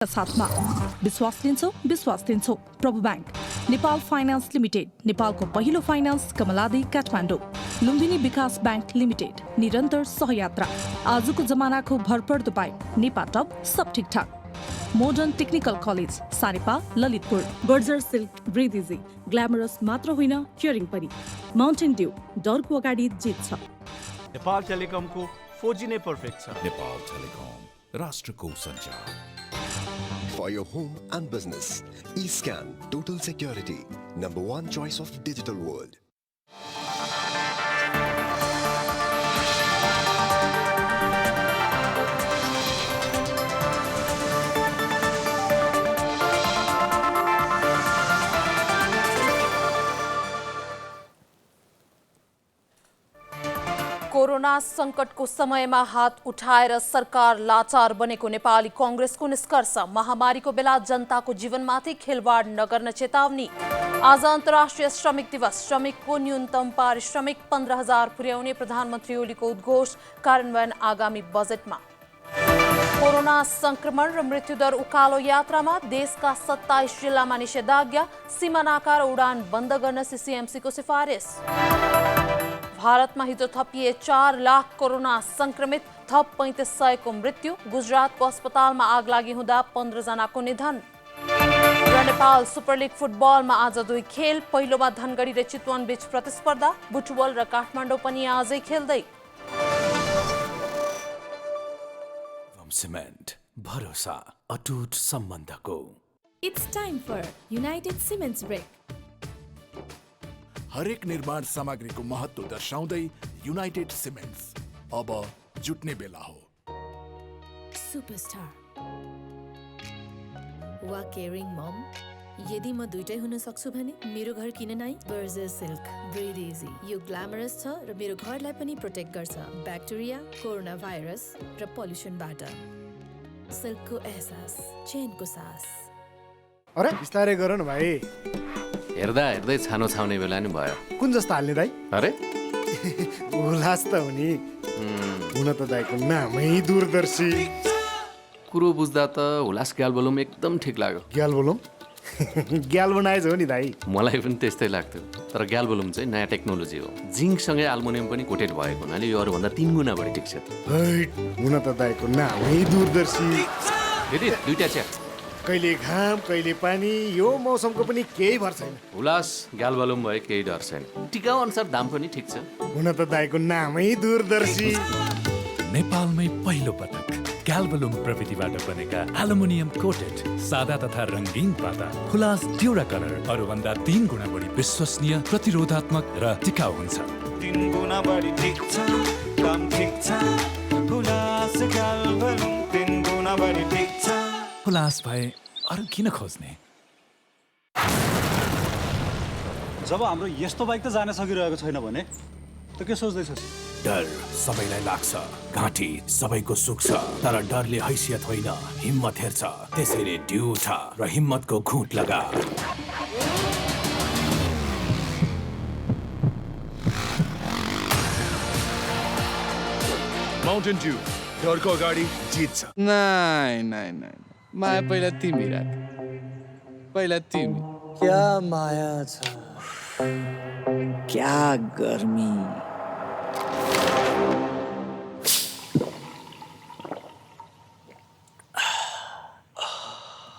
साथमा विश्वास दिन्छौ प्रभु बैंक, नेपाल फाइनान्स लिमिटेड, नेपालको पहिलो फाइनान्स, कमलादी काठमाडौँ, लुम्बिनी विकास बैंक लिमिटेड, निरन्तर सहयात्रा, आजको जमानाको भरपर्दो पाइप, नेपा टप सब ठिकठाक, मोडर्न टेक्निकल कलेज, सारेपा, Lalitpur, Berger silk, breathe easy, glamorous मात्र होइन केयरिङ पनि, माउन्टेन ड्यू, डरको अगाडि जित्छ। नेपाल टेलिकमको 4G नै पर्फेक्ट छ। नेपाल टेलिकम, राष्ट्रको सञ्चार। For your home and business, eScan Total Security, #1 choice of digital world. Corona संकटको समयमा हात उठाएर सरकार लाचार बनेको नेपाली कांग्रेसको निष्कर्ष। महामारीको बेला जनताको जीवनमाथि खेलवाड नगर्न चेतावनी। आज अन्तर्राष्ट्रिय श्रमिक दिवस। श्रमिकको न्यूनतम पारिश्रमिक 15,000 पुर्याउने प्रधानमन्त्री ओलीको उद्घोष, कार्यान्वयन आगामी बजेटमा। कोरोना संक्रमण र मृत्युदर उकालो यात्रामा, देशका 27 जिल्लामा निषेधाज्ञा, सीमानाका र उडान बन्द गर्न सीसीएमसीको सिफारिस। भारतमा हिजो थपिए 4 लाख कोरोना संक्रमित, थप 3500को मृत्यु। गुजरातको अस्पतालमा आगलागी हुँदा 15 जनाको निधन। र नेपाल सुपर लिग फुटबलमा आज 2 खेल। पहिलोमा धनगढी र चितवन बीच प्रतिस्पर्धा, बुटवल र काठमाडौँ पनि आजै खेल्दै। सिमेन्ट, भरोसा, अटुट सम्बन्धको। It's time for United Cements Break. हरेक निर्माण सामग्रीको महत्त्व दर्शाउँदै युनाइटेड सिमेन्ट्स अब जुट्ने बेला हो। Superstar वा केयरिङ मम। यदि म दुईटै हुन सक्छु भने मेरो घर किन नै? बर्जर सिल्क, ब्रिथ इजी, यो ग्ल्यामरस छ र मेरो घरलाई पनि प्रोटेक्ट गर्छ ब्याक्टेरिया, कोरोना भाइरस र पोल्युसनबाट। सिल्कको एहसास, चेनको सास। अरे बिस्तारै गर न भाइ। हेर्दा हेर्दै छानो छाउने बेला नि भयो। कुन जस्तो हाल्ने दाइ? अरे उलास त हो नि। हुन त दाइको नामै दूरदर्शी। कुरो बुझ्दा त हुलास ग्यालबलुम एकदम ठिक लाग्यो। ग्यालबलुम? ग्याल्भनाइज हो नि दाइ। मलाई पनि त्यस्तै लाग्थ्यो, तर ग्यालबलुम चाहिँ नयाँ टेक्नोलोजी हो। जिङ्कसँगै एल्युमिनियम पनि कोटेड भएको हुनाले यो अरूभन्दा 3 गुणा बढी टिक्छ। हुन त दाइको नामै दूरदर्शी। फेरि दुईटा चिया। कहिले घाम कहिले पानी, यो मौसमको पनि केही भर छैन। हुलास ग्यालबलुम भए केही डर छैन। टिकाउ अनुसार दाम पनि ठिक छ। हुन त दाइको नामै दूरदर्शी। नेपालमै पहिलो पटक ग्यालबलुम प्रविधिबाट बनेका एल्युमिनियम कोटेड सादा तथा रङ्गीन पाता हुलास ड्युरा कलर अरूभन्दा 3 गुणा बढी विश्वसनीय, प्रतिरोधात्मक र टिकाउ हुन्छ। 3 गुणा बढी ठिक छ, काम ठिक छ। हुलास ग्यालबलुम 3 गुणा बढी ठिक छ। हुलास भए अरू किन खोज्ने? जब हाम्रो यस्तो बाइक त जान सकिरहेको छैन भने त के सोच्दैछस्? डर सबैलाई लाग्छ, घाँटी सबैको सुक्छ, तर डरले हैसियत होइन हिम्मत हेर्छ। त्यसैले ड्यू उठा र हिम्मतको घुँट लगा। माउन्टेन ड्यू, डरको अगाडि जित्छ। नै माया पहिला तिमी राख, पहिला तिमी। क्या माया छ, क्या गर्मी।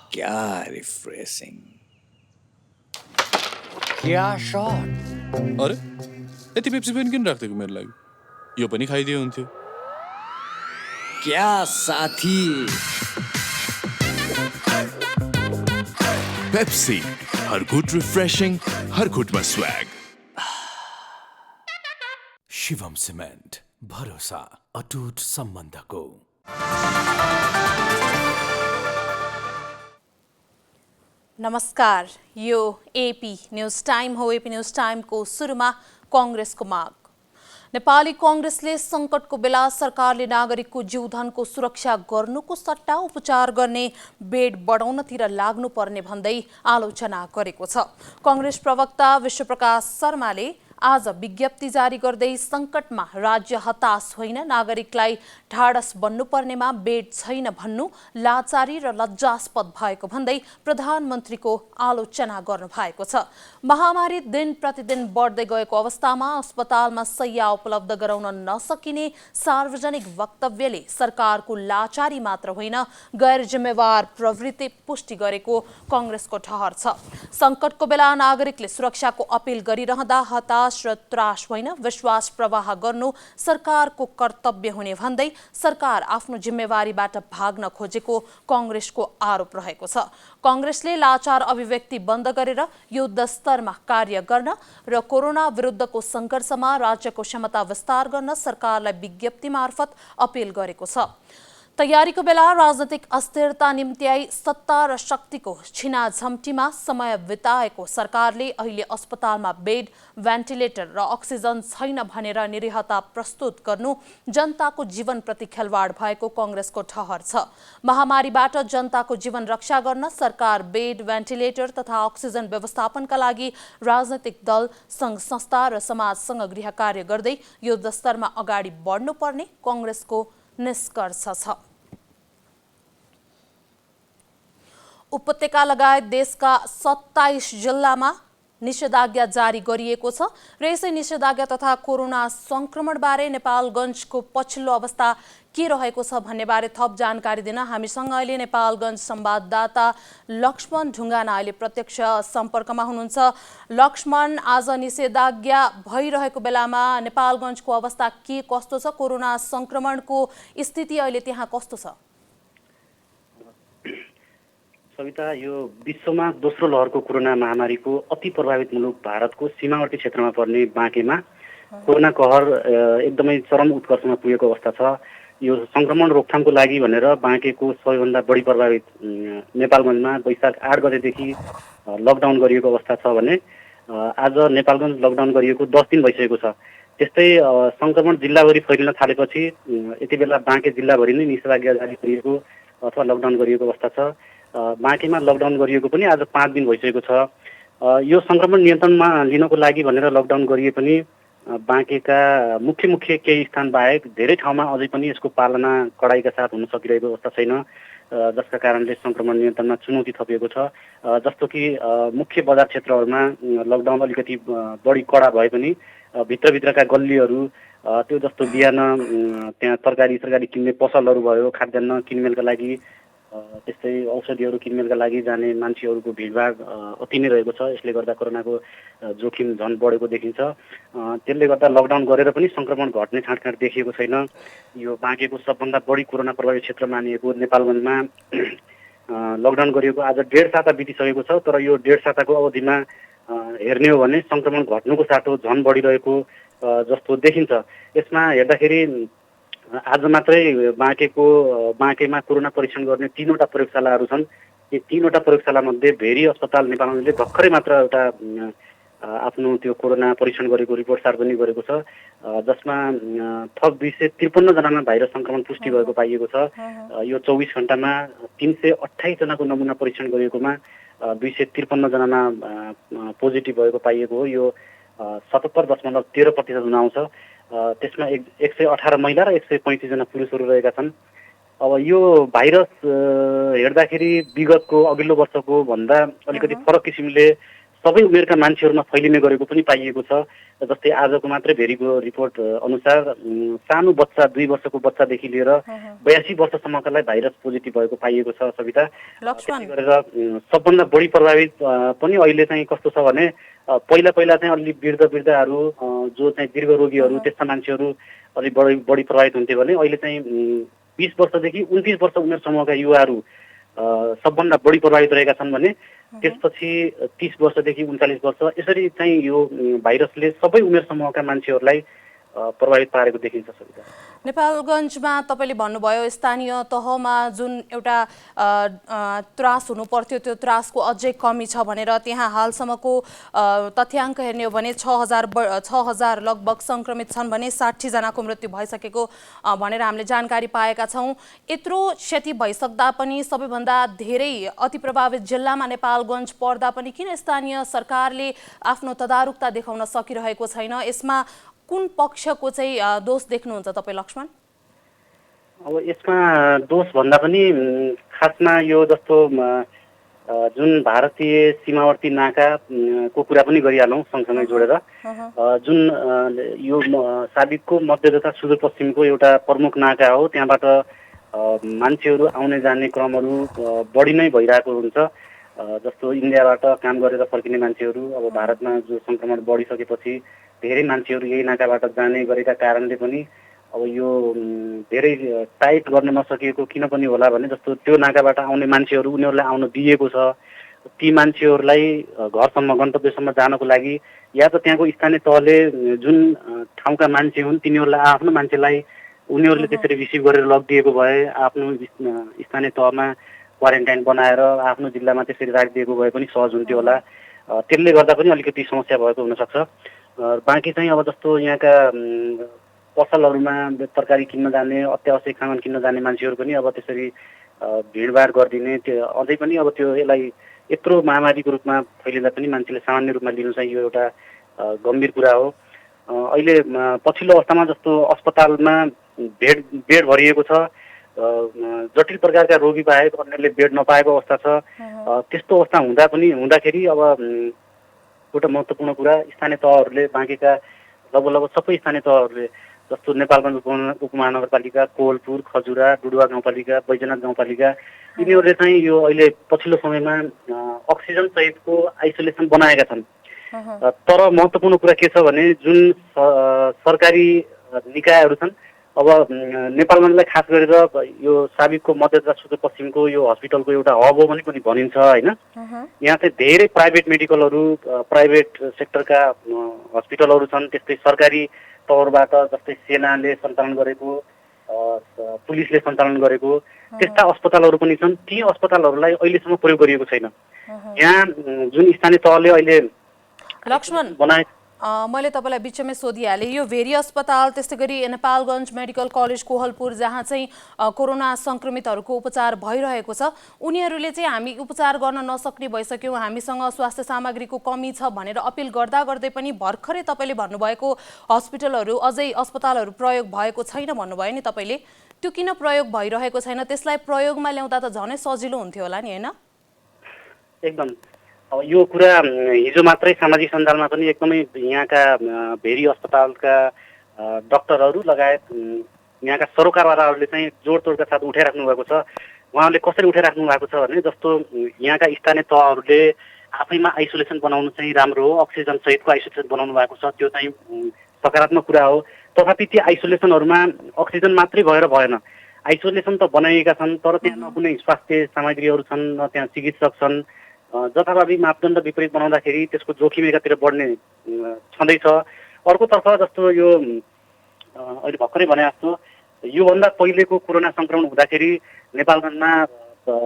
क्या रिफ्रेशिङ, क्या शॉट। अरे यति पेप्सी पनि किन राख्दिएको मेरो लागि? यो पनि खाइदिए हुन्थ्यो। क्या साथी। पेप्सी, हर घुट रिफ्रेशिङ, हर घुटमा स्वैग। शिवम सिमेन्ट, भरोसा, अटुट सम्बन्धको। नमस्कार, यो एपी न्यूज टाइम हो। एपी न्यूज टाइमको सुरुमा कांग्रेसको माग। नेपाली कांग्रेसले संकटको बेला सरकारले नागरिकको जीवधनको सुरक्षा गर्नुको सट्टा उपचार गर्ने बेड बढाउनतिर लाग्नुपर्ने भन्दै आलोचना गरेको छ। कांग्रेस प्रवक्ता विश्वप्रकाश शर्माले आज विज्ञप्ति जारी गर्दै संकटमा राज्य हताश होइन, नागरिकलाई ढाडस बन्नुपर्नेमा बेड छैन भन्नु लाचारी र लज्जास्पद भएको भन्दै प्रधानमन्त्रीको आलोचना गर्नु भएको छ। महामारी दिन प्रतिदिन बढ्दै गएको अवस्थामा अस्पतालमा शय्या उपलब्ध गराउन नसकिने सार्वजनिक वक्तव्यले सरकारको लाचारी मात्र होइन, गैर जिम्मेवार प्रवृत्ति पुष्टि गरेको कांग्रेसको ठहर छ। संकटको बेला नागरिकले सुरक्षाको अपील गरिरहँदा हताश र त्रास होइन, विश्वास प्रवाह गर्नु सरकारको कर्तव्य हुने भन्दै सरकार आफ्नो जिम्मेवारीबाट भाग्न खोजेको कांग्रेसको आरोप रहेको छ। कांग्रेसले लाचार अभिव्यक्ति बन्द गरेर युद्ध स्तरमा कार्य गर्न र कोरोना विरुद्धको संघर्षमा राज्यको क्षमता विस्तार गर्न सरकारलाई विज्ञप्ति मार्फत अपील गरेको छ। तयारीको बेला राजनीतिक अस्थिरता निम्त्याई सत्ता र शक्तिको छिनाझम्टीमा समय बिताएको सरकारले अहिले अस्पतालमा बेड, भेन्टिलेटर र अक्सिजन छैन भनेर निरीहता प्रस्तुत गर्नु जनताको जीवनप्रति खेलवाड भएको कांग्रेसको ठहर छ। महामारीबाट जनताको जीवन रक्षा गर्न सरकार बेड, भेन्टिलेटर तथा अक्सिजन व्यवस्थापनका लागि राजनीतिक दल, संघ संस्था र समाजसँग गृह कार्य गर्दै युद्ध स्तरमा अगाडि बढ्नुपर्ने कांग्रेसको निष्कर्ष छ। उपत्यका लगायत देशका 27 जिल्लामा निषेधाज्ञा जारी गरिएको छ र यसै निषेधाज्ञा तथा कोरोना संक्रमणबारे नेपालगञ्जको पछिल्लो अवस्था के रहेको छ भन्ने बारे थप जानकारी दिन हामीसँग अहिले नेपालगञ्ज संवाददाता लक्ष्मण ढुङ्गाना अहिले प्रत्यक्ष सम्पर्कमा हुनुहुन्छ। लक्ष्मण, आज निषेधाज्ञा भइरहेको बेलामा नेपालगञ्जको अवस्था के कस्तो छ? कोरोना संक्रमणको स्थिति अहिले त्यहाँ कस्तो छ? सविता, यो विश्वमा दोस्रो लहरको कोरोना महामारीको अति प्रभावित मुलुक भारतको सीमावर्ती क्षेत्रमा पर्ने बाँकेमा कोरोना कहर एकदमै चरम उत्कर्षमा पुगेको अवस्था छ। यो संक्रमण रोकथामको लागि भनेर बाँकेको सबैभन्दा बढी प्रभावित नेपालगञ्जमा वैशाख 8 गतेदेखि लकडाउन गरिएको अवस्था छ भने आज नेपालगञ्ज लकडाउन गरिएको 10 दिन भइसकेको छ। त्यस्तै संक्रमण जिल्लाभरि फैलिन थालेपछि यति बेला बाँके जिल्लाभरि नै निषेधाज्ञा जारी गरिएको अथवा लकडाउन गरिएको अवस्था छ। बाँकेमा लकडाउन गरिएको पनि आज 5 दिन भइसकेको छ। यो संक्रमण नियन्त्रणमा लिनको लागि भनेर लकडाउन गरिए पनि बाँकेका मुख्य केही स्थान बाहेक धेरै ठाउँमा अझै पनि यसको पालना कडाइका साथ हुन सकिरहेको अवस्था छैन, जसका कारणले संक्रमण नियन्त्रणमा चुनौती थपिएको छ। जस्तो कि मुख्य बजार क्षेत्रहरूमा लकडाउन अलिकति बढी कडा भए पनि भित्रभित्रका गल्लीहरू, त्यो जस्तो बिहान त्यहाँ तरकारी किन्ने पसलहरू भयो, खाद्यान्न किनमेलका लागि, त्यस्तै औषधिहरू किनमेलका लागि जाने मान्छेहरूको भिडभाड अति नै रहेको छ। यसले गर्दा कोरोनाको जोखिम झन् बढेको देखिन्छ। त्यसले गर्दा लकडाउन गरेर पनि संक्रमण घट्ने ठाँटकाँट देखिएको छैन। यो बाँकेको सबभन्दा बढी कोरोना प्रभावित क्षेत्र मानिएको नेपालगञ्जमा लकडाउन गरिएको आज 1.5 साता बितिसकेको छ। तर यो 1.5 साताको अवधिमा हेर्ने हो भने संक्रमण घट्नुको साटो झन् बढिरहेको जस्तो देखिन्छ। यसमा हेर्दाखेरि आज मात्रै बाँकेमा कोरोना परीक्षण गर्ने 3वटा प्रयोगशालाहरू छन्। यी 3वटा प्रयोगशालामध्ये भेरी अस्पताल नेपालगञ्जले भर्खरै मात्र एउटा आफ्नो त्यो कोरोना परीक्षण गरेको रिपोर्ट सार्वजनिक गरेको छ, जसमा थप 253 जनामा भाइरस संक्रमण पुष्टि भएको पाइएको छ। यो 24 घण्टामा 328 जनाको नमुना परीक्षण गरिएकोमा 253 जनामा पोजिटिभ भएको पाइएको हो। यो 77.13% हुन आउँछ। त्यसमा 118 महिला र 135 जना पुरुषहरू रहेका छन्। अब यो भाइरस हेर्दाखेरि विगतको अघिल्लो वर्षको भन्दा अलिकति फरक किसिमले सबै उमेरका मान्छेहरूमा फैलिने गरेको पनि पाइएको छ। जस्तै आजको मात्रै भेरीको रिपोर्ट अनुसार सानो बच्चा 2 वर्षको बच्चादेखि लिएर 82 वर्षसम्मकालाई भाइरस पोजिटिभ भएको पाइएको छ। सविता, त्यसले गरेर सबभन्दा बढी प्रभावित पनि अहिले चाहिँ कस्तो छ भने पहिला चाहिँ अलि वृद्धहरू जो चाहिँ दीर्घ रोगीहरू त्यस्ता मान्छेहरू अलि बढी प्रभावित हुन्थे भने अहिले चाहिँ 20 वर्षदेखि 29 वर्ष उमेर समूहका युवाहरू सबभन्दा बढी प्रभावित रहेका छन् भने त्यसपछि 30 वर्षदेखि 39 वर्ष, यसरी चाहिँ यो भाइरसले सबै उमेर समूहका मान्छेहरूलाई प्रभावित पारेको देखिन्छ सविता। नेपालगञ्जमा तपाईँले भन्नुभयो स्थानीय तहमा जुन एउटा त्रास हुनु पर्थ्यो त्यो त्रासको अझै कमी छ भनेर। त्यहाँ हालसम्मको तथ्याङ्क हेर्ने हो भने 6,000 लगभग सङ्क्रमित छन् भने 60 जनाको मृत्यु भइसकेको भनेर हामीले जानकारी पाएका छौँ। यत्रो क्षति भइसक्दा पनि सबैभन्दा धेरै अति प्रभावित जिल्लामा नेपालगञ्ज पर्दा पनि किन स्थानीय सरकारले आफ्नो तदारुकता देखाउन सकिरहेको छैन? यसमा कुन पक्षको चाहिँ दोष देख्नुहुन्छ तपाईँ लक्ष्मण? अब यसमा दोष भन्दा पनि खासमा यो जस्तो जुन भारतीय सीमावर्ती नाकाको कुरा पनि गरिहालौँ सँगसँगै जोडेर, जुन यो साबिकको मध्य तथा सुदूरपश्चिमको एउटा प्रमुख नाका हो। त्यहाँबाट मान्छेहरू आउने जाने क्रमहरू बढी नै भइरहेको हुन्छ। जस्तो इन्डियाबाट काम गरेर फर्किने मान्छेहरू अब भारतमा जो सङ्क्रमण बढिसकेपछि धेरै मान्छेहरू यही नाकाबाट जाने गरेका कारणले पनि अब यो धेरै टाइट गर्न नसकिएको किन पनि होला भने जस्तो त्यो नाकाबाट आउने मान्छेहरू उनीहरूलाई आउन दिएको छ। ती मान्छेहरूलाई घरसम्म गन्तव्यसम्म जानको लागि या त त्यहाँको स्थानीय तहले जुन ठाउँका मान्छे हुन् तिनीहरूलाई आफ्नो मान्छेलाई उनीहरूले त्यसरी रिसिभ गरेर लगिदिएको भए आफ्नो स्थानीय तहमा क्वारेन्टाइन बनाएर आफ्नो जिल्लामा त्यसरी राखिदिएको भए पनि सहज हुन्थ्यो होला। त्यसले गर्दा पनि अलिकति समस्या भएको हुनसक्छ। बाँकी चाहिँ अब जस्तो यहाँका पसलहरूमा तरकारी किन्न जाने, अत्यावश्यक सामान किन्न जाने मान्छेहरू पनि अब त्यसरी भिडभाड गरिदिने, त्यो अझै पनि अब त्यो यसलाई यत्रो महामारीको रूपमा फैलिँदा पनि मान्छेले सामान्य रूपमा लिनु चाहिँ यो एउटा गम्भीर कुरा हो। अहिले पछिल्लो अवस्थामा जस्तो अस्पतालमा बेड भरिएको छ, जटिल प्रकारका रोगी बाहेक अन्यले बेड नपाएको अवस्था छ। त्यस्तो अवस्था हुँदाखेरि अब एउटा महत्त्वपूर्ण कुरा स्थानीय तहहरूले बाँकीका लगभग सबै स्थानीय तहहरूले जस्तो नेपालगञ्ज उपमहानगरपालिका, कोहलपुर, खजुरा, डुडुवा गाउँपालिका, बैजनाथ गाउँपालिका यिनीहरूले चाहिँ यो अहिले पछिल्लो समयमा अक्सिजन सहितको आइसोलेसन बनाएका छन्। तर महत्त्वपूर्ण कुरा के छ भने जुन सरकारी निकायहरू छन् अब नेपालगञ्जलाई खास गरेर यो साबिकको मध्य तथा सुदूरपश्चिमको यो हस्पिटलको एउटा हब हो पनि भनिन्छ होइन। यहाँ चाहिँ धेरै प्राइभेट मेडिकलहरू, प्राइभेट सेक्टरका हस्पिटलहरू छन्। त्यस्तै सरकारी तौरबाट जस्तै सेनाले सञ्चालन गरेको, पुलिसले सञ्चालन गरेको त्यस्ता अस्पतालहरू पनि छन्। ती अस्पतालहरूलाई अहिलेसम्म प्रयोग गरिएको छैन। यहाँ जुन स्थानीय तहले अहिले लक्ष्मण बनाए मैले तपाईँलाई बिचमै सोधिहालेँ, यो भेरी अस्पताल त्यस्तै गरी नेपालगञ्ज मेडिकल कलेज कोहलपुर जहाँ चाहिँ कोरोना सङ्क्रमितहरूको उपचार भइरहेको छ, उनीहरूले चाहिँ हामी उपचार गर्न नसक्ने भइसक्यौँ, हामीसँग स्वास्थ्य सामग्रीको कमी छ भनेर अपिल गर्दा गर्दै पनि भर्खरै तपाईँले भन्नुभएको हस्पिटलहरू अझै अस्पतालहरू प्रयोग भएको छैन भन्नुभयो नि तपाईँले। त्यो किन प्रयोग भइरहेको छैन? त्यसलाई प्रयोगमा ल्याउँदा त झनै सजिलो हुन्थ्यो होला नि, होइन? एकदम। अब यो कुरा हिजो मात्रै सामाजिक सञ्जालमा पनि एकदमै यहाँका भेरी अस्पतालका डाक्टरहरू लगायत यहाँका सरोकारवालाहरूले चाहिँ जोडतोडका साथ उठाइराख्नु भएको छ। उहाँहरूले कसरी उठाइराख्नु भएको छ भने जस्तो यहाँका स्थानीय तहहरूले आफैमा आइसोलेसन बनाउनु चाहिँ राम्रो हो, अक्सिजन सहितको आइसोलेसन बनाउनु भएको छ, त्यो चाहिँ सकारात्मक कुरा हो। तथापि ती आइसोलेसनहरूमा अक्सिजन मात्रै भएर भएन, आइसोलेसन त बनाइएका छन् तर त्यहाँ न कुनै स्वास्थ्य सामग्रीहरू छन्, न त्यहाँ चिकित्सक छन्। जथाभावी मापदण्ड विपरीत बनाउँदाखेरि त्यसको जोखिम एकातिर बढ्ने छँदैछ। अर्कोतर्फ जस्तो यो अहिले भर्खरै भने जस्तो योभन्दा पहिलेको कोरोना सङ्क्रमण हुँदाखेरि नेपालगञ्जमा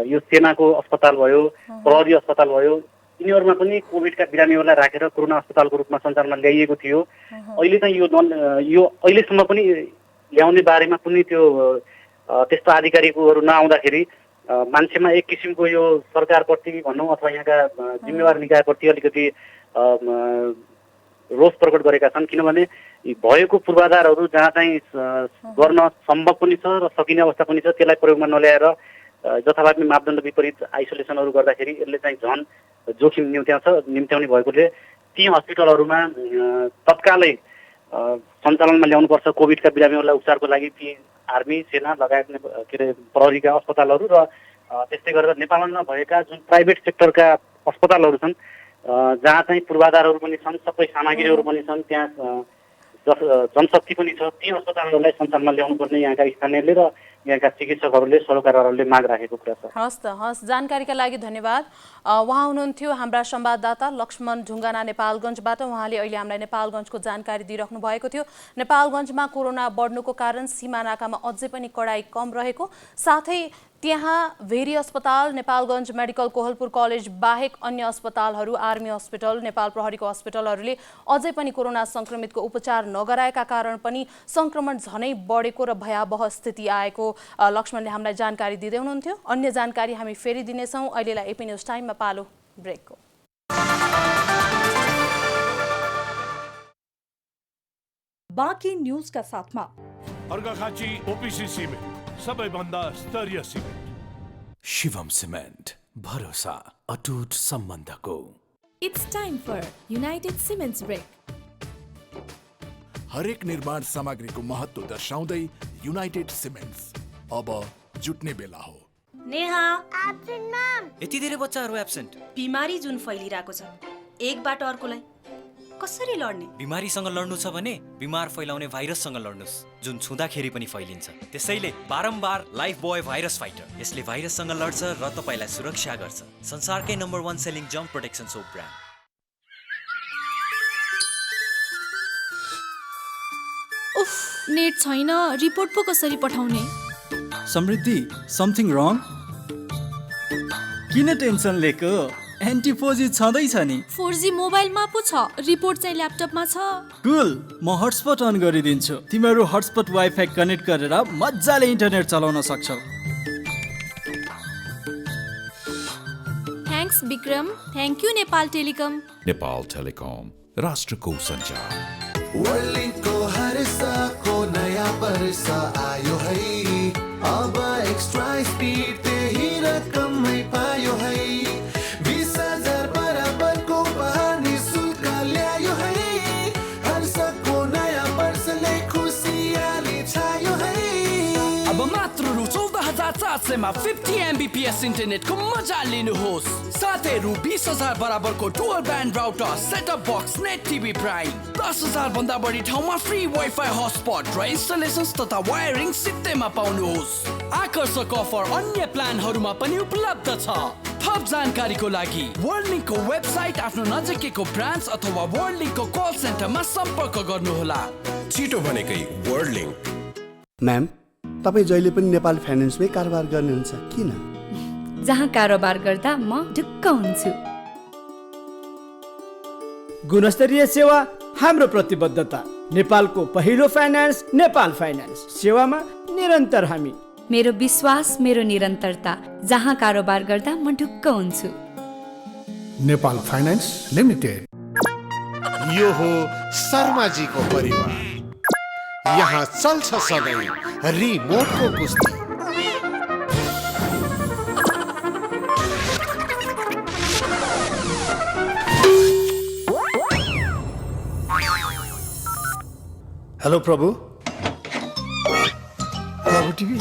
यो सेनाको अस्पताल भयो, प्रहरी अस्पताल भयो, यिनीहरूमा पनि कोभिडका बिरामीहरूलाई राखेर कोरोना अस्पतालको रूपमा सञ्चालनमा ल्याइएको थियो। अहिले चाहिँ यो अहिलेसम्म पनि ल्याउने बारेमा कुनै त्यो त्यस्तो आधिकारिकहरू नआउँदाखेरि मान्छेमा एक किसिमको यो सरकारप्रति भनौँ अथवा यहाँका जिम्मेवार निकायप्रति अलिकति रोष प्रकट गरेका छन्। किनभने भएको पूर्वाधारहरू जहाँ चाहिँ गर्न सम्भव पनि छ र सकिने अवस्था पनि छ त्यसलाई प्रयोगमा नल्याएर जथाभावी मापदण्ड विपरीत आइसोलेसनहरू गर्दाखेरि यसले चाहिँ झन् जोखिम निम्त्याउने भएकोले ती हस्पिटलहरूमा तत्कालै सञ्चालनमा ल्याउनुपर्छ कोभिडका बिरामीहरूलाई उपचारको लागि। ती आर्मी, सेना लगायत के अरे प्रहरीका अस्पतालहरू र त्यस्तै गरेर नेपालमा भएका जुन प्राइभेट सेक्टरका अस्पतालहरू छन् जहाँ चाहिँ पूर्वाधारहरू पनि छन्, सबै सामग्रीहरू पनि छन्, त्यहाँ जनशक्ति पनि छ, ती अस्पतालहरूलाई सञ्चालनमा ल्याउनुपर्ने यहाँका स्थानीयले र यहाँका चिकित्सकहरूले सरोकारवालाहरूले माग राखेको कुरा छ। हस् त, हस्, जानकारीका लागि धन्यवाद। उहाँ हुनुहुन्थ्यो हाम्रा संवाददाता लक्ष्मण ढुङ्गाना नेपालगञ्जबाट। उहाँले अहिले हामीलाई नेपालगञ्जको जानकारी दिइराख्नु भएको थियो। नेपालगञ्जमा कोरोना बढ्नुको कारण सीमानाकामा अझै पनि कडाई कम रहेको, साथै त्यहाँ भेरी अस्पताल, नेपालगञ्ज मेडिकल, कोहलपुर कलेज बाहेक अन्य अस्पतालहरू, आर्मी हस्पिटल, नेपाल प्रहरीको हस्पिटलहरूले अझै पनि कोरोना संक्रमितको उपचार नगराएका कारण पनि संक्रमण झनै बढेको र भयावह स्थिति आएको लक्ष्मणले हामीलाई जानकारी दिँदै हुनुहुन्थ्यो। अन्य जानकारी हामी फेरि दिनेछौँ। अहिलेलाई एपी न्युज टाइममा पालो ब्रेकको। बाँकी न्युजका साथमा अर्घाखाँची ओपिसी सिमेन्ट, सबैभन्दा स्तरीय सिमेन्ट। शिवम सिमेन्ट, भरोसा अटुट सम्बन्धको। It's time for United Cements Break. हरेक निर्माण सामग्रीको महत्त्व दर्शाउँदै युनाइटेड सिमेन्ट्स अब जुट्ने बेला हो। Neha absent ma'am. यति धेरै बच्चाहरू एब्सेन्ट। बिमारी जुन फैलिरहेको छ, एकबाट अर्कोलाई कसरी लड्ने? बिमारीसँग लड्नु छ भने बिमार फैलाउने भाइरससँग लड्नुस्, जुन छुँदाखेरि पनि फैलिन्छ। त्यसैले बारम्बार लाइफ बोय भाइरस फाइटर, यसले भाइरससँग लड्छ र तपाईलाई सुरक्षा गर्छ। संसारकै number 1 selling germ protection soap brand. उफ, नेट छैन, रिपोर्ट पो कसरी पठाउने? Samriddhi, something wrong? किन टेन्सन लिएको? एन्टिफोजी छँदैछ नि। 4G मोबाइलमा पो छ, रिपोर्ट चाहिँ ल्यापटपमा छ। कुल, म हटस्पट अन गरिदिन्छु। तिमीहरू हटस्पट वाइफाई कनेक्ट गरेर मजाले इन्टरनेट चलाउन सक्छौ। Thanks Vikram, thank you Nepal telecom. Nepal telecom, राष्ट्रको सञ्चार। वर्ल्डलिङ्कको हरसाको नयाँ वर्ष आयो है, अब एक्स्ट्रा स्पिड त्यही रकममै पायो है। 20,000 बराबरको उपहार निःशुल्क ल्यायो है, हर्षको नयाँ वर्षले खुसियाली छायो है। अब मात्र रु 14,700 मा 50 Mbps इन्टरनेटको मजा लिनुहोस्। साथै रु 20,000 बराबरको dual band router, setup box, net TV prime, 10,000 भन्दा बढी ठाउँमा फ्री वाइफाई हटस्पट र इन्स्टलेसन्स तथा वायरिङ सित्तैमा पाउनुहोस्। आकर्षक अफर अन्य प्लानहरूमा पनि उपलब्ध छ। थप जानकारीको लागि वर्ल्डलिङ्कको वेबसाइट, आफ्नो नजिकैको ब्रान्च अथवा वर्ल्डलिङ्कको कल सेन्टरमा सम्पर्क गर्नुहोला। छिटो भनेकै वर्ल्डलिङ्क। म्याम, तपाईँ जहिले पनि नेपाल फाइनेन्समै कारोबार गर्नुहुन्छ, किन? जहाँ कारोबार गर्दा म ढुक्क हुन्छु। गुणस्तरीय सेवा हाम्रो प्रतिबद्धता। नेपालको पहिलो फाइनान्स नेपाल फाइनान्स, सेवामा निरन्तर हामी। मेरो विश्वास, मेरो निरन्तरता। जहाँ कारोबार गर्दा म ढुक्क हुन्छु। Nepal finance limited. यो हो शर्माजीको परिवार। यहाँ चल्छ सधैँ रिमोटको कुस्ती। हेलो प्रभु। प्रभु टिभी।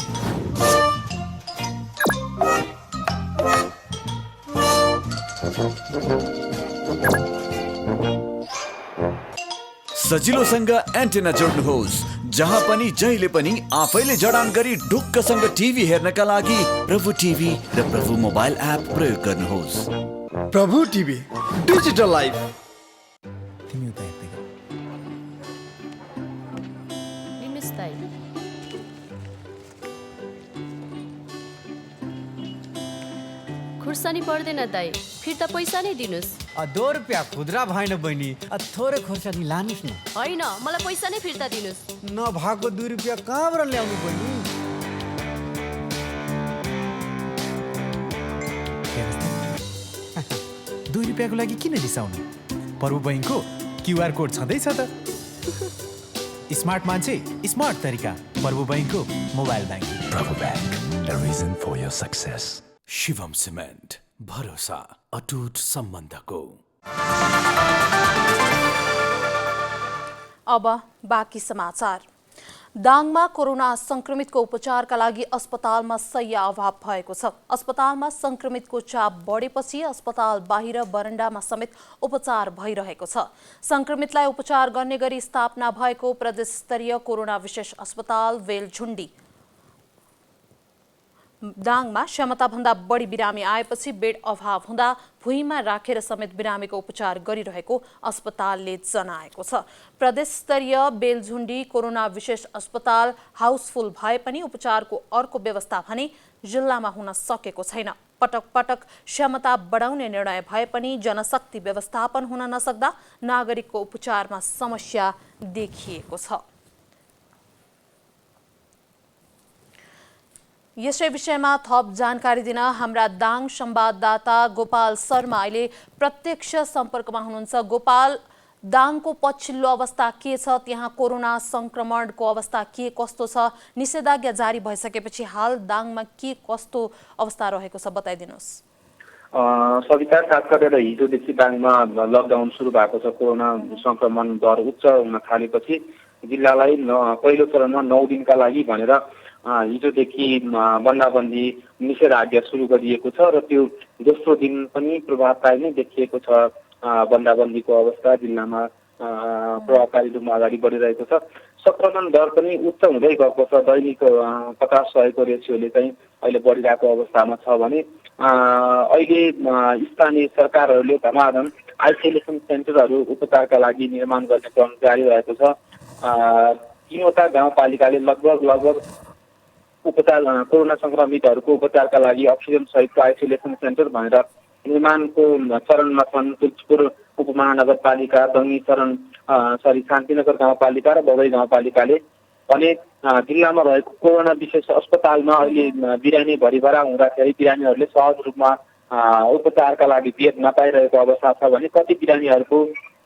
सजिलोसँग एन्टेना जोड्नुहोस्, जहाँ पनि जहिले पनि आफैले जडान गरी ढुक्कसँग टिभी हेर्नका लागि प्रभु टिभी र प्रभु मोबाइल एप प्रयोग गर्नुहोस्। प्रभु टिभी, डिजिटल लाइफ। खुर्सानी पर्दैन दाइ, फिर्ता पैसा नै दिनुस्। 2 रुपियाँ खुद्रा भएन बहिनी, थोरै खुर्सानी लानुस् न। होइन, मलाई पैसा नै फिर्ता दिनुस्। नभएको 2 रुपियाँ कहाँबाट ल्याउनु बहिनी? 2 रुपियाँको लागि किन रिसाउनु? प्रभु बैंकको क्युआर कोड छँदैछ त। स्मार्ट मान्छे, स्मार्ट तरिका। प्रभु बैंकको मोबाइल ब्याङ्किङ। प्रभु bank, a reason for your success. Shivam cement, भरोसा अटुट सम्बन्धको। अब बाँकी समाचार। दाङमा कोरोना संक्रमितको उपचारका लागि अस्पतालमा शय्या अभाव भएको छ। अस्पतालमा संक्रमितको चाप बढेपछि अस्पताल बाहिर बरन्डामा समेत उपचार भइरहेको छ। संक्रमितलाई उपचार गर्ने गरी स्थापना भएको प्रदेश स्तरीय कोरोना विशेष अस्पताल वेलझुन्डी दाङमा क्षमताभन्दा बढी बिरामी आएपछि बेड अभाव हुँदा भुइँमा राखेर समेत बिरामीको उपचार गरिरहेको अस्पतालले जनाएको छ। प्रदेश स्तरीय बेलझुण्डी कोरोना विशेष अस्पताल हाउसफुल भए पनि उपचारको अर्को व्यवस्था भने जिल्लामा हुन सकेको छैन। पटक पटक क्षमता बढाउने निर्णय भए पनि जनशक्ति व्यवस्थापन हुन नसक्दा नागरिकको उपचारमा समस्या देखिएको छ। यसै विषयमा थप जानकारी दिन हाम्रा दाङ संवाददाता गोपाल शर्मा अहिले प्रत्यक्ष सम्पर्कमा हुनुहुन्छ। गोपाल, दाङको पछिल्लो अवस्था के छ? त्यहाँ कोरोना संक्रमणको अवस्था के कस्तो छ? निषेधाज्ञा जारी भइसकेपछि हाल दाङमा के कस्तो अवस्था रहेको छ बताइदिनुहोस्। सविता, खास गरेर हिजोदेखि दाङमा लकडाउन सुरु भएको छ। कोरोना संक्रमण दर उच्च हुन थालेपछि जिल्लालाई पहिलो चरणमा 9 दिनका लागि भनेर हिजोदेखि बन्दाबन्दी निषेधाज्ञा सुरु गरिएको छ र त्यो दोस्रो दिन पनि प्रभावकारी नै देखिएको छ। बन्दाबन्दीको अवस्था जिल्लामा प्रभावकारी रूपमा अगाडि बढिरहेको छ। संक्रमण दर पनि उच्च हुँदै गएको छ। दैनिक 50-100 को रेसियोले चाहिँ अहिले बढिरहेको अवस्थामा छ भने अहिले स्थानीय सरकारहरूले धमाधम आइसोलेसन सेन्टरहरू उपचारका लागि निर्माण गर्ने क्रम जारी रहेको छ। 3वटा गाउँपालिकाले लगभग उपचार कोरोना संक्रमितहरूको उपचारका लागि अक्सिजन सहितको आइसोलेसन सेन्टर भनेर निर्माणको चरणमा छन्। तुलसीपुर उपमहानगरपालिका, दङ्गी शान्तिनगर गाउँपालिका र बगै गाउँपालिकाले भने जिल्लामा रहेको कोरोना विशेष अस्पतालमा अहिले बिरामी भरिभरा हुँदाखेरि बिरामीहरूले सहज रूपमा उपचारका लागि बेड नपाइरहेको अवस्था छ भने कति बिरामीहरूको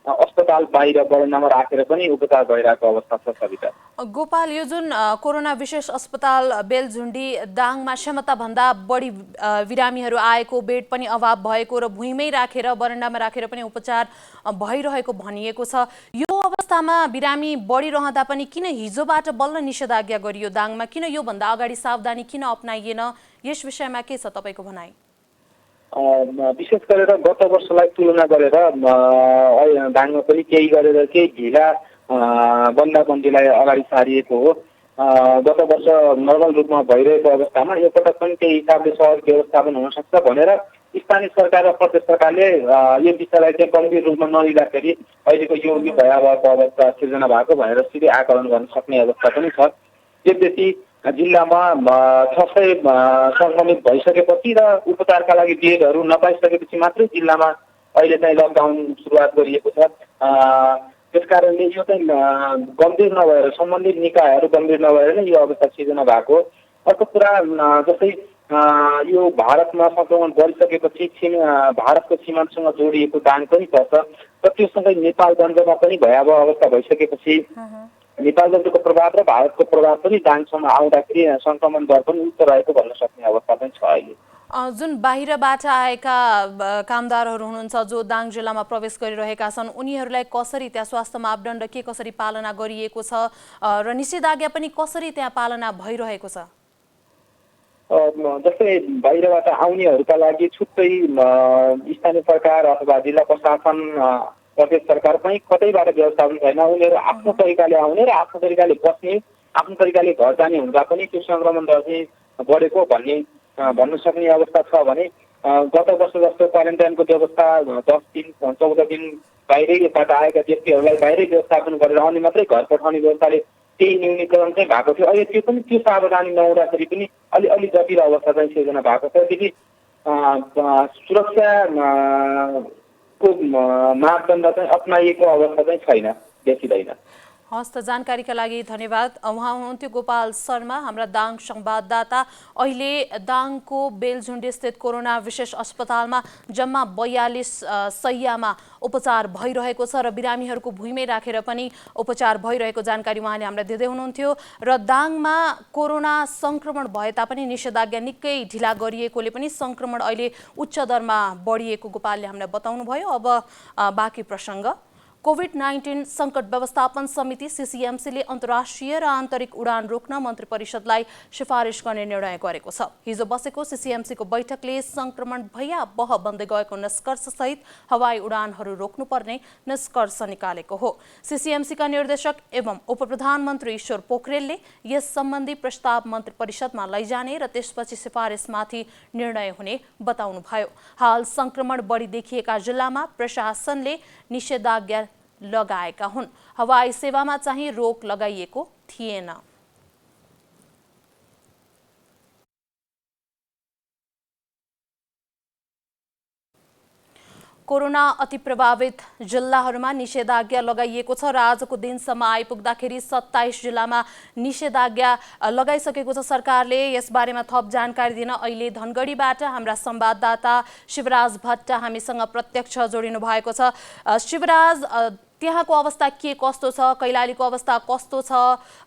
अस्पताल बाहिर बरन्डामा राखेर पनि उपचार भइरहेको अवस्था छ। सविता, गोपाल, यो जुन कोरोना विशेष अस्पताल बेलझुण्डी दाङमा क्षमताभन्दा बढी बिरामीहरू आएको, बेड पनि अभाव भएको र भुइँमै राखेर बरन्डामा राखेर पनि उपचार भइरहेको भनिएको छ। यो अवस्थामा बिरामी बढिरहँदा पनि किन हिजोबाट बल्ल निषेधाज्ञा गरियो दाङमा? किन योभन्दा अगाडि सावधानी किन अपनाइएन? यस विषयमा के छ तपाईँको भनाइ? विशेष गरेर गत वर्षलाई तुलना गरेर दाङमा पनि केही गरेर केही ढिला बन्दाबन्दीलाई अगाडि सारिएको हो। गत वर्ष नर्मल रूपमा भइरहेको अवस्थामा यो पटक पनि त्यही हिसाबले सहज व्यवस्थापन हुन सक्छ भनेर स्थानीय सरकार र प्रदेश सरकारले यो विषयलाई चाहिँ गम्भीर रूपमा नलिँदाखेरि अहिलेको यो भयावहको अवस्था सिर्जना भएको भनेर सिधै आकलन गर्न सक्ने अवस्था पनि छ। यद्यपि जिल्लामा 600 संक्रमित भइसकेपछि र उपचारका लागि बेडहरू नपाइसकेपछि मात्रै जिल्लामा अहिले चाहिँ लकडाउन सुरुवात गरिएको छ। त्यसकारणले यो चाहिँ गम्भीर नभएर सम्बन्धित निकायहरू गम्भीर नभएर नै यो अवस्था सिर्जना भएको। अर्को कुरा, जस्तै यो भारतमा संक्रमण बढिसकेपछि भारतको सीमासँग जोडिएको दाङ पनि पर्छ र त्योसँगै नेपालगञ्जमा पनि भयावह अवस्था भइसकेपछि नेपालगञ्जको प्रभाव र भारतको प्रभाव पनि दाङसम्म आउँदाखेरि संक्रमण दर पनि उच्च रहेको भन्न सक्ने अवस्था पनि छ। अहिले जुन बाहिरबाट आएका कामदारहरू हुनुहुन्छ जो दाङ जिल्लामा प्रवेश गरिरहेका छन्, उनीहरूलाई कसरी त्यहाँ स्वास्थ्य मापदण्ड के कसरी पालना गरिएको छ र निषेधाज्ञा पनि कसरी त्यहाँ पालना भइरहेको छ? जस्तै बाहिरबाट आउनेहरूका लागि छुट्टै स्थानीय सरकार अथवा जिल्ला प्रशासन प्रदेश सरकार पनि कतैबाट व्यवस्थापन छैन। उनीहरू आफ्नो तरिकाले आउने र आफ्नो तरिकाले बस्ने, आफ्नो तरिकाले घर जाने हुँदा पनि त्यो संक्रमण दर चाहिँ बढेको भन्न सक्ने अवस्था छ भने गत वर्ष जस्तो क्वारेन्टाइनको व्यवस्था 10 दिन 14 दिन बाहिरैबाट आएका व्यक्तिहरूलाई बाहिरै व्यवस्थापन गरेर आउने मात्रै घर पठाउने व्यवस्थाले त्यही न्यूनीकरण चाहिँ भएको थियो। अहिले त्यो पनि त्यो सावधानी नहुँदाखेरि पनि अलि जटिल अवस्था चाहिँ सिर्जना भएको छ। त्यति सुरक्षा को मापदण्ड चाहिँ अपनाइएको अवस्था चाहिँ छैन, देखिँदैन। हस् त, जानकारीका लागि धन्यवाद। उहाँ हुनुहुन्थ्यो गोपाल शर्मा, हाम्रा दाङ संवाददाता। अहिले दाङको बेलझुण्डी स्थित कोरोना विशेष अस्पतालमा जम्मा 42 शय्यामा उपचार भइरहेको छ र बिरामीहरूको भुइँमै राखेर पनि उपचार भइरहेको जानकारी उहाँले हामीलाई दिँदै हुनुहुन्थ्यो। र दाङमा कोरोना संक्रमण भए तापनि निषेधाज्ञा निकै ढिला गरिएकोले पनि संक्रमण अहिले उच्च दरमा बढिएको गोपालले हामीलाई बताउनुभयो। अब बाँकी प्रसङ्ग, कोभिड-19 सङ्कट व्यवस्थापन समिति सीसीएमसीले अन्तर्राष्ट्रिय र आन्तरिक उडान रोक्न मन्त्री परिषदलाई सिफारिस गर्ने निर्णय गरेको छ। हिजो बसेको सीसीएमसीको बैठकले संक्रमण भयावह बन्दै गएको निष्कर्षसहित हवाई उडानहरू रोक्नुपर्ने निष्कर्ष निकालेको हो। सीसीएमसीका निर्देशक एवं उपप्रधानमन्त्री ईश्वर पोखरेलले यस सम्बन्धी प्रस्ताव मन्त्री परिषदमा लैजाने र त्यसपछि सिफारिसमाथि निर्णय हुने बताउनुभयो। हाल संक्रमण बढी देखिएका जिल्लामा प्रशासनले निषेधाज्ञा लगाएका हुन्। हवाई सेवामा चाहिँ रोक लगाइएको थिएन। कोरोना अति प्रभावित जिल्लाहरूमा निषेधाज्ञा लगाइएको छ र आजको दिनसम्म आइपुग्दाखेरि 27 जिल्लामा निषेधाज्ञा लगाइसकेको छ सरकारले। यसबारेमा थप जानकारी दिन अहिले धनगढीबाट हाम्रा संवाददाता शिवराज भट्ट हामीसँग प्रत्यक्ष जोडिनु भएको छ। शिवराज, त्यहाँको अवस्था के कस्तो छ, कैलालीको अवस्था कस्तो छ,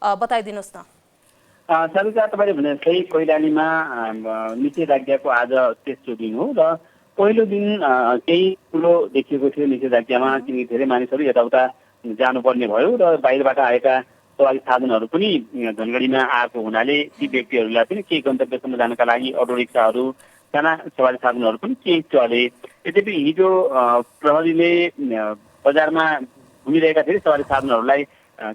बताइदिनुहोस् न। सविता, तपाईँले भने जस्तै कैलालीमा निषेधाज्ञाको आज तेस्रो दिन हो र पहिलो दिन केही ठुलो देखिएको थियो निषेधाज्ञामा, किनकि धेरै मानिसहरू यताउता जानुपर्ने भयो र बाहिरबाट आएका सवारी साधनहरू पनि धनगढीमा आएको हुनाले ती व्यक्तिहरूलाई पनि केही गन्तव्यसम्म जानका लागि अटो रिक्साहरू, साना सवारी साधनहरू पनि केही चले। यद्यपि हिजो प्रहरीले बजारमा घुमिरहेका धेरै सवारी साधनहरूलाई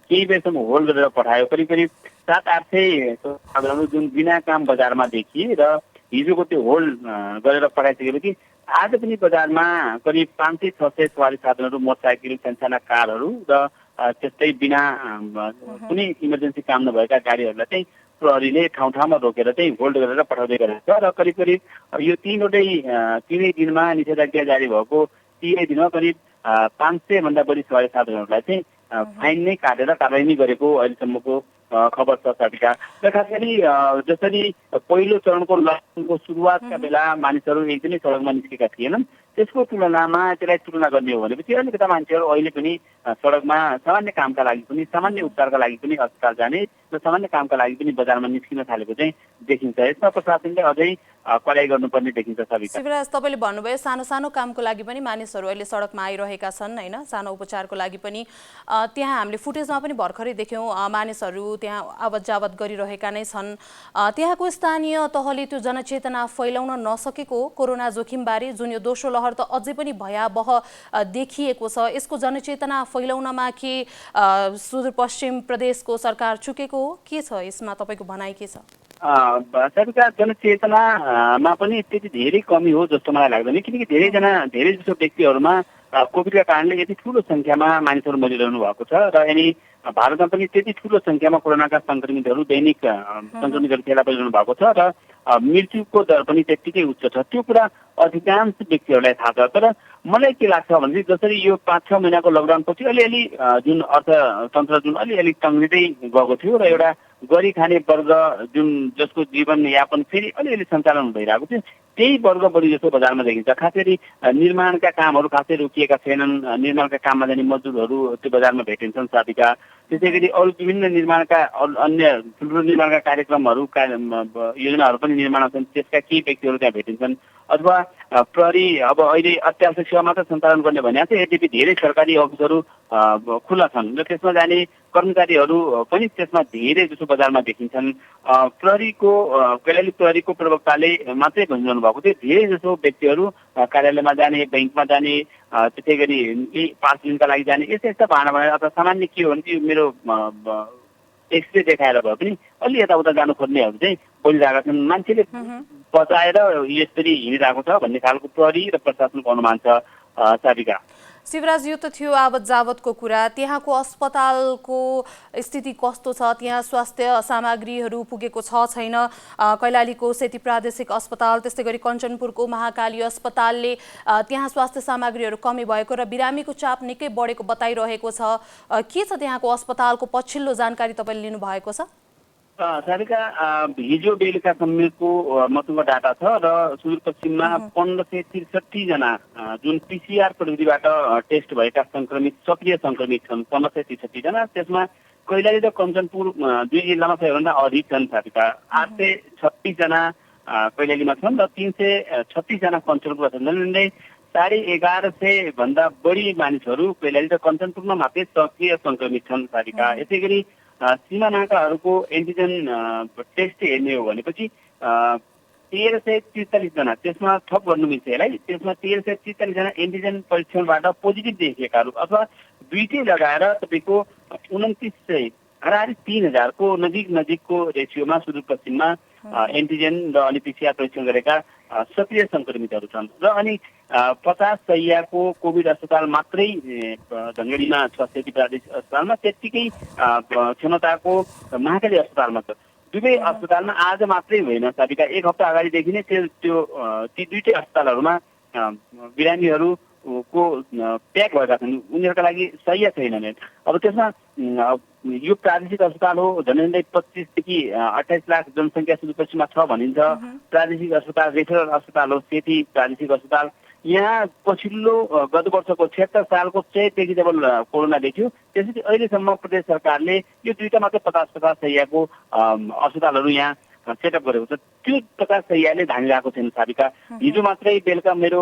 केही बेरसम्म होल्ड गरेर पठायो। करिब करिब 700-800 साधनहरू जुन बिना काम बजारमा देखिए र हिजोको त्यो होल्ड गरेर पठाइसकेपछि आज पनि बजारमा करिब 500-600 सवारी साधनहरू, मोटरसाइकल, साना कारहरू र त्यस्तै बिना कुनै इमर्जेन्सी काम नभएका गाडीहरूलाई चाहिँ प्रहरीले ठाउँ ठाउँमा रोकेर चाहिँ होल्ड गरेर पठाउँदै गरेको छ र करिब करिब यो तीनै दिनमा निषेधाज्ञा जारी भएको 3 दिनमा करिब 500 भन्दा बढी सवारी साधनहरूलाई चाहिँ फाइन नै काटेर कारवाही गरेको अहिलेसम्मको खबर छ साथीका। र खास गरी जसरी पहिलो चरणको लकडाउनको सुरुवातका बेला मानिसहरू एकदमै सडकमा निस्केका थिएनन्, त्यसको तुलनामा त्यसलाई तुलना गर्ने हो भनेपछि अलिकता मान्छेहरू अहिले पनि सडकमा सामान्य कामका लागि पनि, सामान्य उपचारका लागि पनि अस्पताल जाने र सामान्य कामका लागि पनि बजारमा निस्किन थालेको चाहिँ देखिन्छ। यसमा प्रशासनले अझै कडाइ गर्नुपर्ने देखिन्छ सविता। शिवराज, तपाईँले भन्नुभयो सानो सानो कामको लागि पनि मानिसहरू अहिले सडकमा आइरहेका छन् होइन, सानो उपचारको लागि पनि। त्यहाँ हामीले फुटेजमा पनि भर्खरै देख्यौँ मानिसहरू त्यहाँ आवत जावत गरिरहेका नै छन्। त्यहाँको स्थानीय तहले त्यो जनचेतना फैलाउन नसकेको कोरोना जोखिमबारे, जुन यो दोस्रो लहर त अझै पनि भयावह देखिएको छ, यसको जनचेतना फैलाउनमा के सुदूरपश्चिम प्रदेशको सरकार चुकेको हो? के छ यसमा तपाईँको भनाइ के छ? सरकार जनचेतनामा पनि त्यति धेरै कमी हो जस्तो मलाई लाग्दैन, किनकि धेरै जसो व्यक्तिहरूमा कोभिडका कारणले यति ठुलो सङ्ख्यामा मानिसहरू मरिरहनु भएको छ र यिनी भारतमा पनि त्यति ठुलो सङ्ख्यामा कोरोनाका सङ्क्रमितहरू दैनिक सङ्क्रमितहरू फेला परिरहनु भएको छ र मृत्युको दर पनि त्यत्तिकै उच्च छ। त्यो कुरा अधिकांश व्यक्तिहरूलाई थाहा छ। तर मलाई के लाग्छ भने जसरी यो 5-6 महिनाको लकडाउनपछि अलिअलि जुन अर्थतन्त्र जुन अलिअलि तङ्ग्रिँदै गएको थियो र एउटा गरी खाने वर्ग जुन जसको जीवनयापन फेरि अलिअलि सञ्चालन भइरहेको थियो, त्यही वर्ग बढी जस्तो बजारमा देखिन्छ। खास गरी निर्माणका कामहरू खासै रोकिएका छैनन्। निर्माणका काममा जाने मजदुरहरू त्यो बजारमा भेटिन्छन् साथीका। त्यसै गरी अरू विभिन्न निर्माणका अन्य ठुल्ठुलो निर्माणका कार्यक्रमहरू योजनाहरू पनि निर्माण छन्, त्यसका केही व्यक्तिहरू त्यहाँ भेटिन्छन्। अथवा प्रहरी अब अहिले अत्यावश्यक सेवा मात्र सञ्चालन गर्ने भनेको छ, यद्यपि धेरै सरकारी अफिसहरू खुला छन् र त्यसमा जाने कर्मचारीहरू पनि त्यसमा धेरै जसो बजारमा देखिन्छन्। कैलाली प्रहरीको प्रवक्ताले मात्रै भनिरहनु भएको थियो धेरै जसो व्यक्तिहरू कार्यालयमा जाने, ब्याङ्कमा जाने, त्यसै गरी पास लिनका लागि जाने, यस्ता बहाना बनाएर अथवा सामान्य के हो भने मेरो एक्सरे देखाएर भए पनि अलि यताउता जानु खोज्नेहरू चाहिँ बोलिरहेका छन्। मान्छेले बचाएर यसरी हिँडिरहेको छ भन्ने खालको प्रहरी र प्रशासनको अनुमान छ साविका। शिवराज, यो त थियो आवत जावतको कुरा। त्यहाँको अस्पतालको स्थिति कस्तो छ? त्यहाँ स्वास्थ्य सामग्रीहरू पुगेको छ छैन? कैलालीको सेती प्रादेशिक अस्पताल, त्यस्तै गरी कञ्चनपुरको महाकाली अस्पतालले त्यहाँ स्वास्थ्य सामग्रीहरू कमी भएको र बिरामीको चाप निकै बढेको बताइरहेको छ। के छ त्यहाँको अस्पतालको पछिल्लो जानकारी तपाईँले लिनुभएको छ? सारिका, हिजो बेलुकासम्मको मसँग डाटा छ र सुदूरपश्चिममा 1563 जना जुन पिसिआर प्रविधिबाट टेस्ट भएका सक्रिय सङ्क्रमित छन्। 1563 जना, त्यसमा कैलाली र कञ्चनपुर दुई जिल्लामा सबैभन्दा अधिक छन् सारिका। 836 जना कैलालीमा छन् र 336 जना कञ्चनपुरमा छन्। 1150 भन्दा बढी मानिसहरू पहिला त कञ्चनपुरमा मात्रै सक्रिय सङ्क्रमित छन् सारिका। यसै गरी सीमा नाकाहरूको एन्टिजेन टेस्ट हेर्ने हो भनेपछि 1343 जना, त्यसमा थप गर्नु मिल्छ यसलाई, त्यसमा 1343 जना एन्टिजेन परीक्षणबाट पोजिटिभ देखिएकाहरू अथवा दुईटै लगाएर तपाईँको 2900 हाराहारी 3000 को नजिकको रेसियोमा सुदूरपश्चिममा एन्टिजेन र अनि पिसिआर परीक्षण गरेका सक्रिय सङ्क्रमितहरू छन्। र अनि 50 शैय्याको कोभिड अस्पताल मात्रै ढङ्गेडीमा छ, सेती प्रादेशिक अस्पतालमा, त्यत्तिकै क्षमताको महाकाली अस्पतालमा छ। दुवै अस्पतालमा आज मात्रै होइन साबिका, एक हप्ता अगाडिदेखि नै ती दुईटै अस्पतालहरूमा बिरामीहरूको प्याक भएका छन्, उनीहरूका लागि शैय्या छैनन्। अब त्यसमा यो प्रादेशिक अस्पताल हो, झन्डै 25 देखि 28 लाख जनसङ्ख्या सुदूरपश्चिममा छ भनिन्छ। प्रादेशिक अस्पताल रेफरल अस्पताल हो सेती प्रादेशिक अस्पताल। यहाँ पछिल्लो गत वर्षको 76 सालको चैतदेखि जब कोरोना देखियो त्यसपछि अहिलेसम्म प्रदेश सरकारले यो दुईटा मात्र 50-50 शैय्याको अस्पतालहरू यहाँ सेटअप गरेको छ। त्यो 50 शैय्याले धानिरहेको छैन साबिका। हिजो मात्रै बेलुका मेरो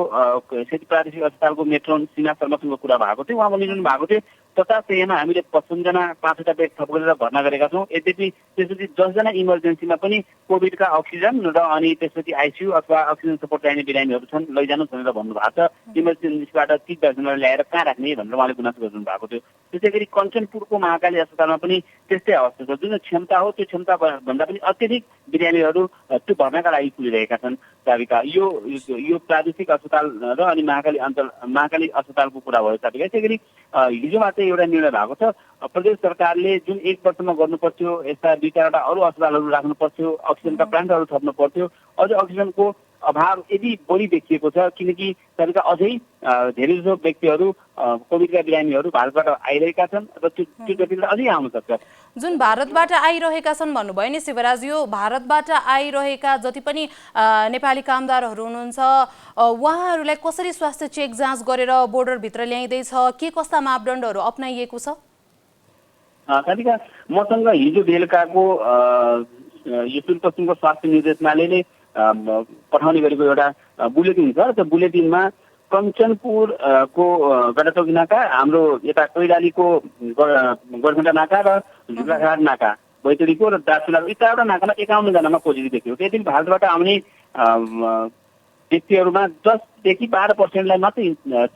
सेती प्रादेशिक अस्पतालको मेट्रोन सीमा शर्मासँग कुरा भएको थियो, उहाँ बोलिरहनु भएको थियो 50 शैय्यामा हामीले 55 जना 5वटा बेड थप गरेर भर्ना गरेका छौँ। यद्यपि त्यसपछि 10 जना इमर्जेन्सीमा पनि कोभिडका अक्सिजन र अनि त्यसपछि आइसियू अथवा अक्सिजन सपोर्ट चाहिने बिरामीहरू छन्, लैजानु भनेर भन्नुभएको छ। इमर्जेन्सीबाट 30 जना ल्याएर कहाँ राख्ने भनेर उहाँले गुनासो गर्नु भएको थियो। त्यसै गरी कञ्चनपुरको महाकाली अस्पतालमा पनि त्यस्तै अवस्था छ। जुन क्षमता हो त्यो क्षमता भन्दा पनि अत्यधिक बिरामीहरू त्यो भर्नाका लागि पुगिरहेका छन् साबिका। यो प्रादेशिक अस्पताल र अनि महाकाली अस्पतालको कुरा भयो साबिका। त्यसै गरी हिजो मात्रै एउटा निर्णय भएको छ, प्रदेश सरकारले जुन 1 वर्षमा गर्नु पर्थ्यो यस्ता 2-4वटा अरू अस्पतालहरू राख्नु पर्थ्यो, अक्सिजनका प्लान्टहरू थप्नु पर्थ्यो। अझ अक्सिजनको अभाव यदि बढी देखिएको छ किनकि तपाईँका अझै धेरैजसो व्यक्तिहरू कोभिडका बिरामीहरू भारतबाट आइरहेका छन् र त्यो गतिले अझै आउन सक्छ। जुन भारतबाट आइरहेका छन् भन्नुभयो नि शिवराज, यो भारतबाट आइरहेका जति पनि नेपाली कामदारहरू हुनुहुन्छ उहाँहरूलाई कसरी स्वास्थ्य चेक जाँच गरेर बोर्डरभित्र ल्याइँदैछ, के कस्ता मापदण्डहरू अप्नाइएको छ? साथीका मसँग हिजो बेलुकाको यो सुदूरपश्चिमको स्वास्थ्य निर्देशनालयले पठाउने गरेको एउटा बुलेटिन छ। त्यो बुलेटिनमा कञ्चनपुरको गडाचौकी नाका, हाम्रो यता कैलालीको गडखण्डा नाका र झुलाघाट नाका, बैतडीको र दार्चुलाको यी 4वटा नाकामा 51 जनामा पोजिटिभ देखियो। त्यति भारतबाट आउने व्यक्तिहरूमा 10 देखि 12% मात्रै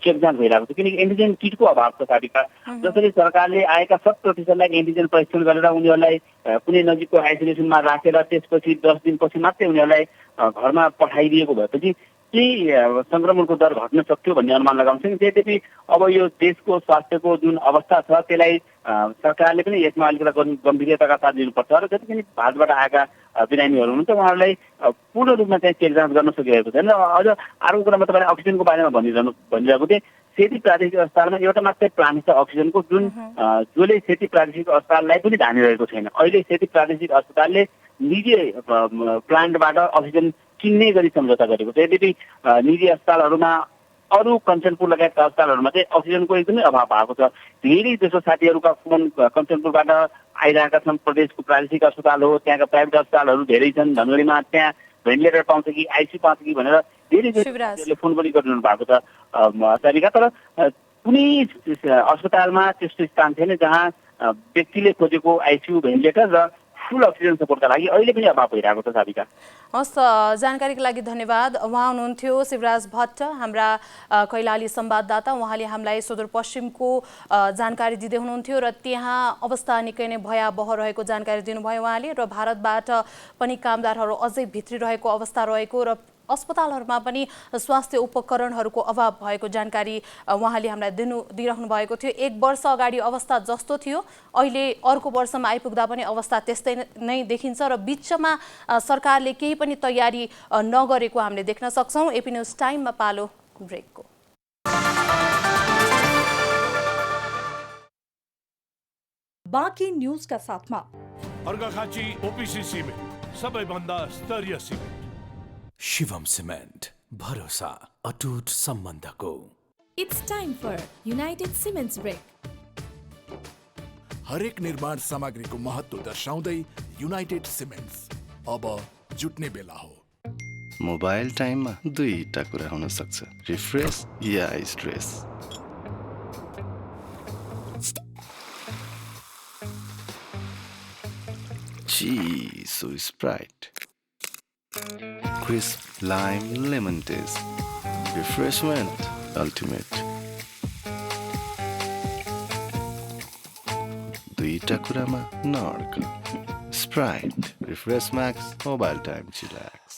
चेक जाँच भइरहेको छ किनकि एन्टिजेन किटको अभाव छ साबिका। जसरी सरकारले आएका 100% एन्टिजेन परीक्षण गरेर उनीहरूलाई कुनै नजिकको आइसोलेसनमा राखेर त्यसपछि 10 दिनपछि मात्रै उनीहरूलाई घरमा पठाइदिएको भएपछि केही सङ्क्रमणको दर घट्न सक्थ्यो भन्ने अनुमान लगाउँछौँ। त्यद्यपि अब यो देशको स्वास्थ्यको जुन अवस्था छ त्यसलाई सरकारले पनि यसमा अलिकति गम्भीरताका साथ दिनुपर्छ र जति पनि भारतबाट आएका बिरामीहरू हुनुहुन्छ उहाँहरूलाई पूर्ण रूपमा चाहिँ चेक जाँच गर्न सकिरहेको छैन। र अझ अर्को कुरा म तपाईँलाई अक्सिजनको बारेमा भनिरहेको थिएँ। सेती प्रादेशिक अस्पतालमा एउटा मात्रै प्लान्ट छ अक्सिजनको, जसले सेती प्रादेशिक अस्पताललाई पनि धानिरहेको छैन। अहिले सेती प्रादेशिक अस्पतालले निजी प्लान्टबाट अक्सिजन किन्ने गरी सम्झौता गरेको छ। यद्यपि निजी अस्पतालहरूमा अरू कञ्चनपुर लगायतका अस्पतालहरूमा चाहिँ अक्सिजनको एकदमै अभाव भएको छ। धेरै जसो साथीहरूका फोन कञ्चनपुरबाट आइरहेका छन्, प्रदेशको प्रादेशिक अस्पताल हो, त्यहाँका प्राइभेट अस्पतालहरू धेरै छन्, धनगढीमा त्यहाँ भेन्टिलेटर पाउँछ कि आइसियू पाउँछ कि भनेर धेरै फोन पनि गरिरहनु भएको छ तरिका। तर कुनै अस्पतालमा त्यस्तो स्थान थिएन जहाँ व्यक्तिले खोजेको आइसियू भेन्टिलेटर र फुल अक्सिजन सपोर्टका लागि अहिले पनि अभाव भइरहेको छ साबिका। हस्, जानकारीको लागि धन्यवाद। उहाँ हुनुहुन्थ्यो शिवराज भट्ट, हाम्रा कैलाली संवाददाता। उहाँले हामीलाई सुदूरपश्चिमको जानकारी दिँदै हुनुहुन्थ्यो र त्यहाँ अवस्था निकै नै भयावह रहेको जानकारी दिनुभयो उहाँले। र भारतबाट पनि कामदारहरू अझै भित्रिरहेको अवस्था रहेको र अस्पतालहरूमा पनि स्वास्थ्य उपकरणहरूको अभाव भएको जानकारी उहाँले हामीलाई दिइराख्नु भएको थियो। 1 वर्ष अगाडि अवस्था जस्तो थियो अहिले अर्को वर्षमा आइपुग्दा पनि अवस्था त्यस्तै नै देखिन्छ र बिचमा सरकारले केही पनि तयारी नगरेको हामीले देख्न सक्छौँ। एपी न्युज टाइममा पालो ब्रेकको। बाँकी न्युजका साथमा अर्घाखाँची ओपिसी सिमेन्ट, सबैभन्दा स्तरीय सिमेन्ट। शिवम सिमेन्ट, भरोसा अटुट सम्बन्धको। It's time for United Cements Break. हरेक निर्माण सामग्रीको महत्त्व दर्शाउँदै युनाइटेड सिमेन्ट्स अब जुट्ने बेला हो। मोबाइल टाइममा दुईटा कुरा हुन सक्छ, रिफ्रेस या stress. Gee, so Sprite. Crisp lime lemon taste. Refreshment ultimate. दुईटा कुरामा नअड्क। Sprite, Refresh Max, Mobile Time Chillax.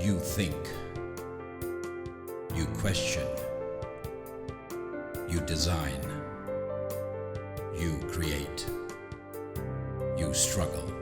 You think. You question. You design. You create. You struggle.